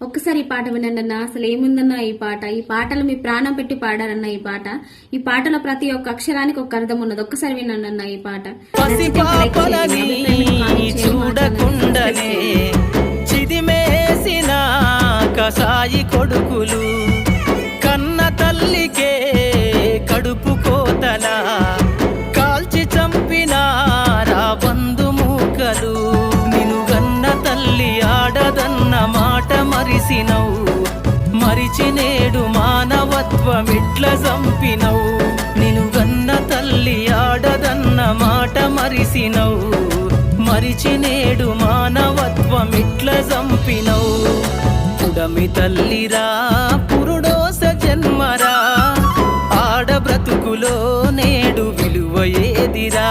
ఒక్కసారి ఈ పాట వినండి అన్న. అసలు ఏముందన్న ఈ పాట. ఈ పాటలు మీ ప్రాణం పెట్టి పాడారన్న ఈ పాట. ఈ పాటలో ప్రతి ఒక్క అక్షరానికి ఒక అర్థం ఉన్నది. ఒక్కసారి వినండి అన్న ఈ పాట. చూడకుండనే చిదిమేసిన కసాయి కొడుకులు కన్న తల్లికే కడుపు కోతల కాల్చి చంపిన రాబందు మూకలు నిను గన్న తల్లి ఆడదన్న మాట మరిసినవు మరిచి నేడు మానవత్వమిట్ల చంపినవు నిను గన్న తల్లి ఆడదన్న మాట మరిసినవు మరిచి నేడు మానవత్వమిట్ల చంపినవు పుడమి తల్లిరా పురుడోస జన్మరా ఆడ బ్రతుకులో నేడు విలువ ఏదిరా